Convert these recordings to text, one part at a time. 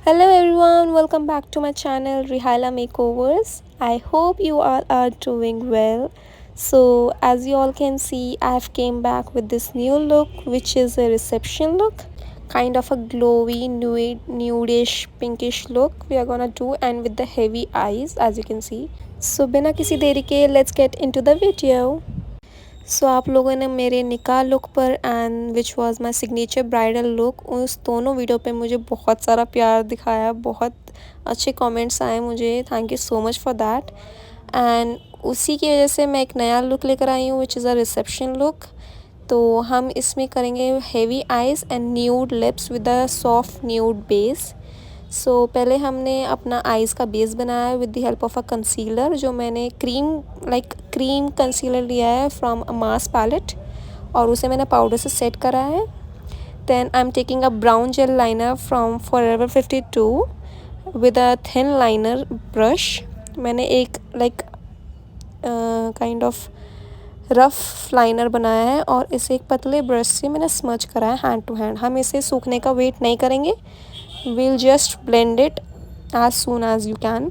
Hello everyone, welcome back to my channel Rihala Makeovers. I hope you all are doing well. So as you all can see, I have came back with this new look, which is a reception look, kind of a glowy nudish pinkish look we are gonna do, and with the heavy eyes as you can see. So बिना किसी देरी के let's get into the video. सो आप लोगों ने मेरे निकाह look पर and which was my signature bridal look, उस दोनों वीडियो पे मुझे बहुत सारा प्यार दिखाया, बहुत अच्छे कमेंट्स आए मुझे। Thank you so much for that. And उसी की वजह से मैं एक नया लुक लेकर आई हूँ which is a reception look. तो हम इसमें करेंगे heavy eyes and nude lips with a soft nude base. So पहले हमने अपना आइज़ का बेस बनाया with the help of a concealer, जो मैंने क्रीम कंसीलर लिया है फ्रॉम अ मास पैलेट, और उसे मैंने पाउडर से सेट करा है। Then I am taking a brown gel liner from Forever 52 with a thin liner brush. मैंने एक काइंड ऑफ रफ लाइनर बनाया है और इसे एक पतले ब्रश से मैंने स्मच करा है हैंड टू हैंड। हम इसे सूखने का वेट नहीं करेंगे, we'll just blend it as soon as you can।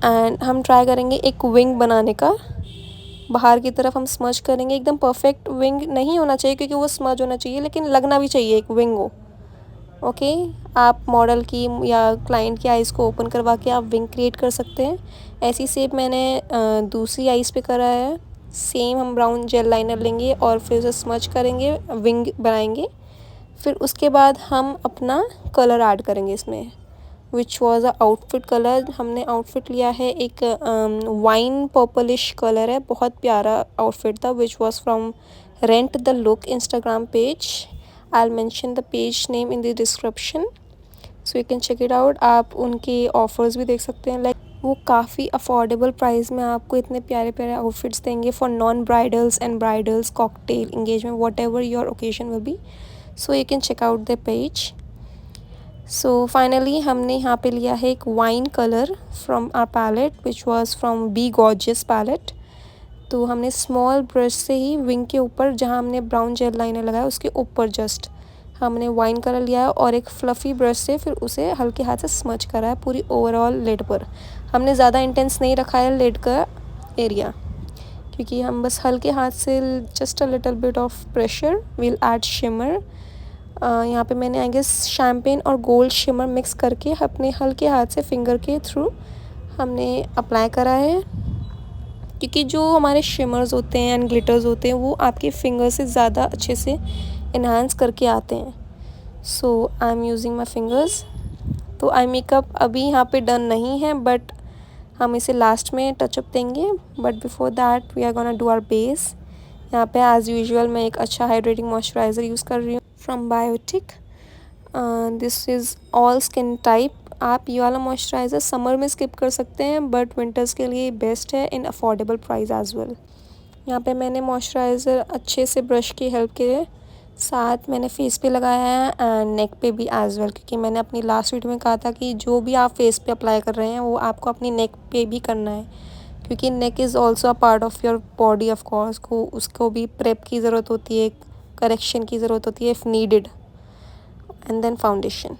And हम ट्राई करेंगे एक विंग बनाने का। बाहर की तरफ हम स्मज करेंगे, एकदम परफेक्ट विंग नहीं होना चाहिए क्योंकि वो स्मज होना चाहिए, लेकिन लगना भी चाहिए एक विंग हो। ओके, आप मॉडल की या क्लाइंट की आइज़ को ओपन करवा के आप विंग क्रिएट कर सकते हैं। ऐसी शेप मैंने दूसरी आइज़ पे करा है। सेम हम ब्राउन जेल लाइनर लेंगे और फिर उसे स्मच करेंगे, विंग बनाएंगे। फिर उसके बाद हम अपना कलर ऐड करेंगे इसमें, which was a outfit colour. हमने आउटफिट लिया है एक वाइन पर्पलिश कलर है, बहुत प्यारा आउटफिट था, which was from rent the look Instagram page. I will mention the page name in the description, so you can check it out. आप उनके ऑफर्स भी देख सकते हैं, वो काफ़ी अफोर्डेबल प्राइस में आपको इतने प्यारे प्यारे आउटफिट्स देंगे for non bridals and bridals, cocktail engagement, whatever your occasion will be. So you can check out the page. So finally हमने यहाँ पे लिया है एक wine colour from our palette which was from be gorgeous palette. तो हमने small brush से ही wing के ऊपर, जहाँ हमने ब्राउन जेल लाइनर लगाया उसके ऊपर जस्ट हमने वाइन कलर लिया है, और एक फ्लफ़ी ब्रश से फिर उसे हल्के हाथ से स्मच करा है पूरी ओवरऑल लिड पर। हमने ज़्यादा इंटेंस नहीं रखा है लिड का एरिया, क्योंकि हम बस हल्के हाथ से just a little bit of pressure will add shimmer. यहाँ पे मैंने आई गेस शैम्पेन और गोल्ड शिमर मिक्स करके अपने हल्के हाथ से फिंगर के थ्रू हमने अप्लाई करा है, क्योंकि जो हमारे शिमर्स होते हैं एंड ग्लिटर्स होते हैं वो आपके फिंगर से ज़्यादा अच्छे से इन्हांस करके आते हैं। So I am using my fingers. तो आई मेकअप अभी यहाँ पे डन नहीं है, बट हम इसे लास्ट में टचअप देंगे। But before that we are gonna do our base. यहाँ पे एज़ यूजुअल मैं एक अच्छा हाइड्रेटिंग मॉइस्चराइज़र यूज़ कर रही हूँ from Biotique. This is all skin type. आप ये वाला मॉइस्चराइज़र समर में स्किप कर सकते हैं, बट विंटर्स के लिए बेस्ट है इन अफोर्डेबल प्राइस एज़ वेल। यहाँ पे मैंने मॉइस्चराइज़र अच्छे से ब्रश की हेल्प के साथ मैंने फेस पे लगाया है एंड नेक पे भी एज़ वेल, क्योंकि मैंने अपनी लास्ट वीडियो में कहा था कि जो भी आप फेस पे अप्लाई कर रहे हैं वो आपको अपनी नेक पे भी करना है, क्योंकि नेक is also a part of your body. Of course को उसको भी प्रेप की ज़रूरत होती है, करेक्शन की ज़रूरत होती है if needed. And then foundation.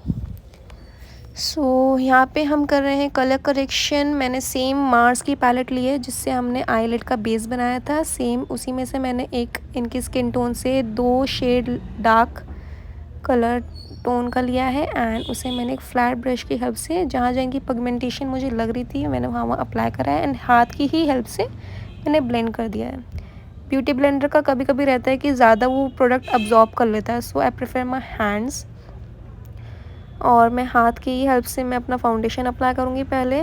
So यहाँ पे हम कर रहे हैं कलर करेक्शन। मैंने सेम मार्स की पैलेट ली है जिससे हमने आईलिड का बेस बनाया था, सेम उसी में से मैंने एक इनकी स्किन टोन से 2 शेड डार्क कलर टोन का लिया है, एंड उसे मैंने एक फ्लैट ब्रश की हेल्प से जहाँ जहाँ की पिगमेंटेशन मुझे लग रही थी मैंने वहाँ अप्लाई करा है, एंड हाथ की ही हेल्प से मैंने ब्लेंड कर दिया है। ब्यूटी ब्लेंडर का कभी कभी रहता है कि ज़्यादा वो प्रोडक्ट अब्जॉर्ब कर लेता है, सो आई प्रेफर माई हैंड्स, और मैं हाथ की हेल्प से मैं अपना फाउंडेशन अप्लाई करूँगी पहले,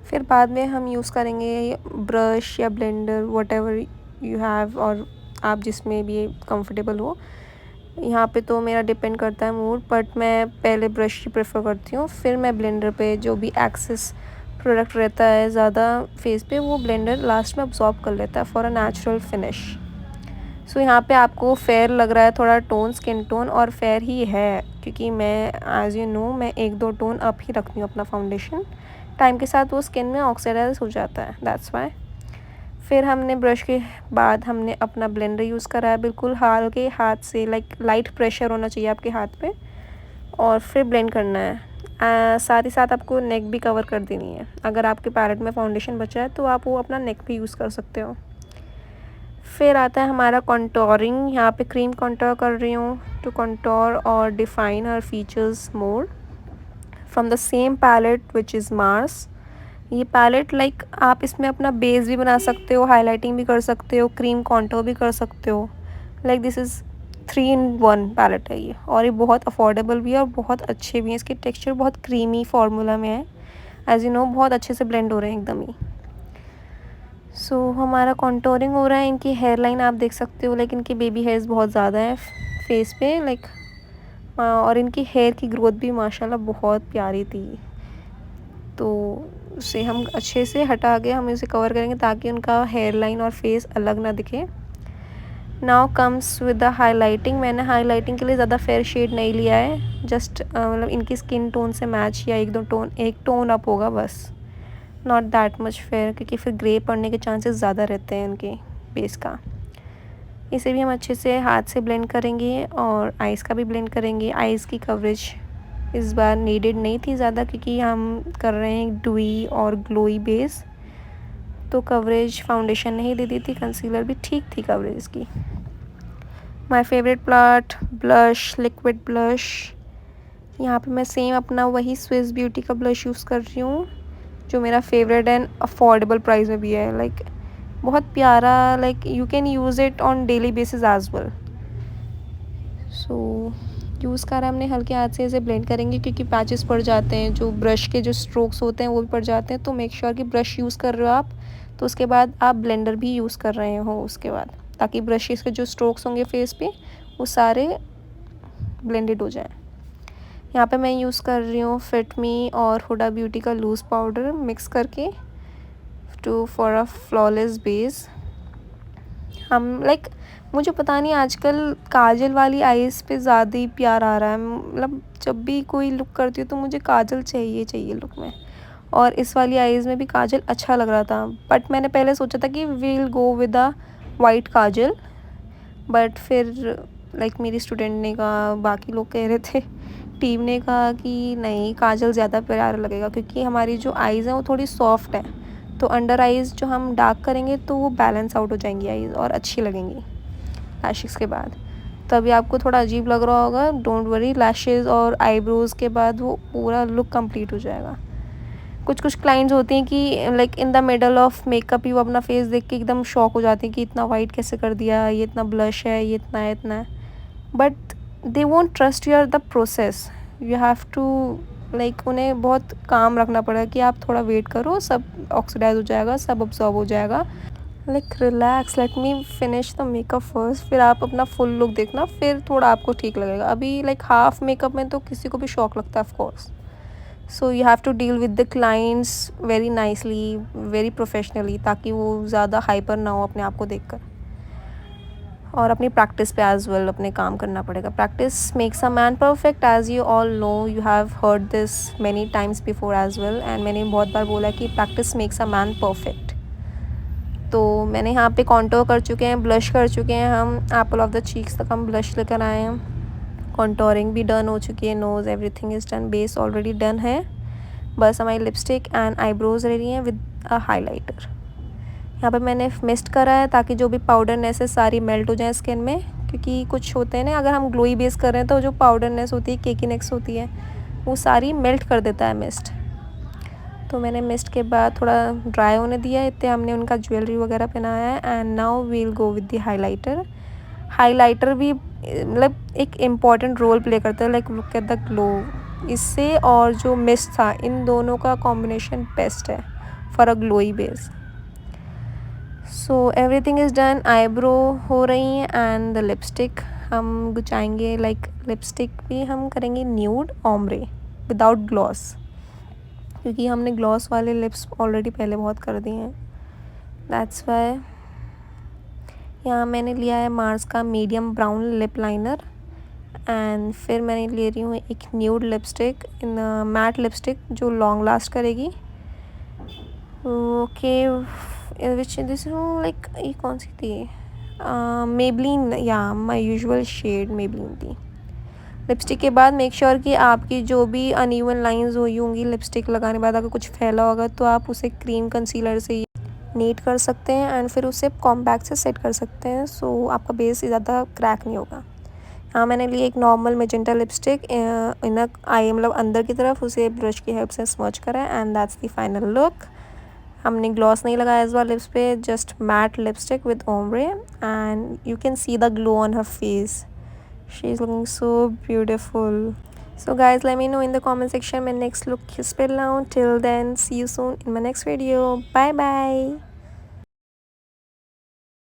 फिर बाद में हम यूज़ करेंगे ब्रश या blender what ever you have, और आप जिसमें भी कंफर्टेबल हो। यहाँ पे तो मेरा डिपेंड करता है मूड, बट मैं पहले ब्रश ही प्रेफर करती हूँ, फिर मैं ब्लेंडर पे जो भी एक्सेस प्रोडक्ट रहता है ज़्यादा फेस पे वो ब्लेंडर लास्ट में अब्जॉर्ब कर लेता है फॉर अ नेचुरल फिनिश। सो यहाँ पे आपको फेयर लग रहा है थोड़ा टोन, स्किन टोन, और फेयर ही है क्योंकि मैं एज़ यू नो मैं 1-2 टोन अप ही रखती हूँ अपना फाउंडेशन। टाइम के साथ वो स्किन में ऑक्सीडाइज हो जाता है, दैट्स वाई। फिर हमने ब्रश के बाद हमने अपना ब्लेंडर यूज़ करा है, बिल्कुल हल्के हाथ से लाइट प्रेशर होना चाहिए आपके हाथ पे, और फिर ब्लेंड करना है साथ ही साथ आपको नेक भी कवर कर देनी है। अगर आपके पैलेट में फाउंडेशन बचा है तो आप वो अपना नेक भी यूज़ कर सकते हो। फिर आता है हमारा कंटूरिंग। यहाँ पे क्रीम कंटूर कर रही हूँ टू कंटूर और define her features more from the same palette which is Mars. ये पैलेट लाइक आप इसमें अपना बेस भी बना सकते हो, हाईलाइटिंग भी कर सकते हो, क्रीम कंटूर भी कर सकते हो। Like this is 3 in 1 palette है ये, और ये बहुत अफोर्डेबल भी है और बहुत अच्छे भी हैं। इसकी टेक्सचर बहुत क्रीमी फार्मूला में है, एज यू नो बहुत अच्छे से ब्लेंड हो रहे हैं एकदम ही। सो हमारा कंटूरिंग हो रहा है। इनकी हेयर लाइन आप देख सकते हो, लाइक इनके बेबी हेयर्स बहुत ज़्यादा है फेस पे, लाइक और इनकी हेयर की ग्रोथ भी माशाल्लाह बहुत प्यारी थी। तो उसे हम अच्छे से हटा के हम इसे कवर करेंगे ताकि उनका हेयर लाइन और फेस अलग ना दिखे। Now comes with the highlighting. मैंने हाईलाइटिंग के लिए ज़्यादा फेयर शेड नहीं लिया है, जस्ट मतलब इनकी स्किन टोन से मैच या एक टोन अप होगा बस, नॉट दैट मच फेयर, क्योंकि फिर ग्रे पड़ने के चांसेस ज़्यादा रहते हैं इनके बेस का। इसे भी हम अच्छे से हाथ से ब्लेंड करेंगे और आइज़ का भी ब्लेंड करेंगे। आइज़ की कवरेज इस बार नीडेड नहीं थी ज़्यादा, क्योंकि हम कर रहे हैं डुई और ग्लोई बेस, तो कवरेज फाउंडेशन नहीं दे दी थी। कंसीलर भी ठीक थी कवरेज इसकी। My favourite plot blush, liquid blush. यहाँ पे मैं सेम अपना वही स्विस ब्यूटी का ब्लश यूज़ कर रही हूँ, जो मेरा फेवरेट एंड अफोर्डेबल प्राइस में भी है। लाइक बहुत प्यारा, like you can use it on daily basis as well. So use करा हमने, हल्के हाथ से इसे ब्लेंड करेंगे क्योंकि पैचेस पड़ जाते हैं, जो ब्रश के जो स्ट्रोक्स होते हैं वो भी पड़ जाते हैं। तो मेक श्योर कि ब्रश यूज़ कर रहे हो आप, तो उसके बाद आप ब्लेंडर भी यूज़ कर रहे हो उसके बाद, ताकि ब्रशेस के जो स्ट्रोक्स होंगे फेस पे वो सारे ब्लेंडेड हो जाएं। यहाँ पे मैं यूज़ कर रही हूँ फिट मी और हुडा ब्यूटी का लूज़ पाउडर मिक्स करके to for a flawless base. हम लाइक मुझे पता नहीं आजकल काजल वाली आईज़ पे ज़्यादा ही प्यार आ रहा है। मतलब जब भी कोई लुक करती हूँ तो मुझे काजल चाहिए लुक में, और इस वाली आईज़ में भी काजल अच्छा लग रहा था। बट मैंने पहले सोचा था कि we'll go with a white kajal, but फिर लाइक मेरी स्टूडेंट ने कहा, बाकी लोग कह रहे थे, टीम ने कहा कि नहीं काजल ज़्यादा प्यारा लगेगा, क्योंकि हमारी जो आईज़ हैं वो थोड़ी सॉफ्ट है, तो अंडर आईज़ जो हम डार्क करेंगे तो वो बैलेंस आउट हो जाएंगी आईज़ और अच्छी लगेंगी लैशेस के बाद। तो अभी आपको थोड़ा अजीब लग रहा होगा, डोंट वरी, लैशेस और आईब्रोज़ के बाद वो पूरा लुक कंप्लीट हो जाएगा। कुछ क्लाइंट्स होती हैं कि like in the middle of makeup ही वो अपना फेस देख के एकदम शॉक हो जाती हैं कि इतना वाइट कैसे कर दिया, ये इतना ब्लश है, ये इतना है। But they won't trust your the process. You have to like उन्हें बहुत काम रखना पड़ेगा कि आप थोड़ा वेट करो, सब ऑक्सीडाइज हो जाएगा, सब अब्सॉर्ब हो जाएगा। Like relax, let me finish the makeup first, फिर आप अपना फुल लुक देखना, फिर थोड़ा आपको ठीक लगेगा। अभी लाइक हाफ मेकअप में तो किसी को भी शौक लगता है of course. So you have to deal with the clients very nicely, very professionally, ताकि वो ज़्यादा हाइपर ना हो अपने आप को देखकर। और अपनी प्रैक्टिस पे एज वेल अपने काम करना पड़ेगा। Practice makes a man perfect, as you all know, you have heard this many times before as well, and मैंने बहुत बार बोला कि practice makes a man perfect. तो मैंने यहाँ पे कॉन्टोर कर चुके हैं, ब्लश कर चुके हैं, हम एप्पल ऑफ द चीक्स तक हम ब्लश लेकर आए हैं। कॉन्टोरिंग भी डन हो चुकी है, nose everything is done, base already done है, बस हमारी लिपस्टिक एंड आईब्रोज रेडी हैं विद अ हाईलाइटर। यहाँ पे मैंने मिस्ट करा है ताकि जो भी पाउडरनेस है सारी मेल्ट हो जाए स्किन में, क्योंकि कुछ होते हैं ना, अगर हम ग्लोई बेस कर रहे हैं तो जो पाउडरनेस होती है, केकीनेस होती है, वो सारी मेल्ट कर देता है मिस्ट। तो मैंने मिस्ट के बाद थोड़ा ड्राई होने दिया, इतने हमने उनका ज्वेलरी वगैरह पहनाया है। And now we'll go with the highlighter. Highlighter भी मतलब एक इम्पॉर्टेंट रोल प्ले करता है, like look at the glow. इससे और जो मिस्ट था, इन दोनों का कॉम्बिनेशन बेस्ट है for a glowy base. So everything is done. Eyebrow हो रही हैं एंड द लिपस्टिक हम गुचाएंगे, लाइक लिपस्टिक भी हम करेंगे न्यूड ओम्ब्रे विदाउट ग्लॉस, क्योंकि हमने ग्लॉस वाले लिप्स ऑलरेडी पहले बहुत कर दिए हैं, दैट्स वाई। यहाँ मैंने लिया है मार्स का medium brown lip liner, and फिर मैंने ले रही हूँ एक न्यूड लिपस्टिक, इन मैट लिपस्टिक जो लॉन्ग लास्ट करेगी। ओके, विच दिस लाइक ये कौन सी थी, मेबलिन, या माई यूजुअल शेड मेबलिन थी। लिपस्टिक के बाद मेक श्योर कि आपकी जो भी अनइवन लाइंस हुई होंगी लिपस्टिक लगाने के बाद, अगर कुछ फैला होगा तो आप उसे क्रीम कंसीलर से नीट कर सकते हैं एंड फिर उसे कॉम्पैक्ट से सेट कर सकते हैं, सो आपका बेस ज़्यादा क्रैक नहीं होगा। हाँ, मैंने लिए एक नॉर्मल मेजेंटा लिपस्टिक इन आई मतलब अंदर की तरफ, उसे ब्रश की हेल्प से स्मच करा है and that's the final look. हमने ग्लॉस नहीं लगाया इस बार लिप्स पे, just matte lipstick with ombre and you can see the glow on her face. She is looking so beautiful. So guys, let me know in the comment section my next look किस पे लाऊं. Till then, see you soon in my next video. Bye bye.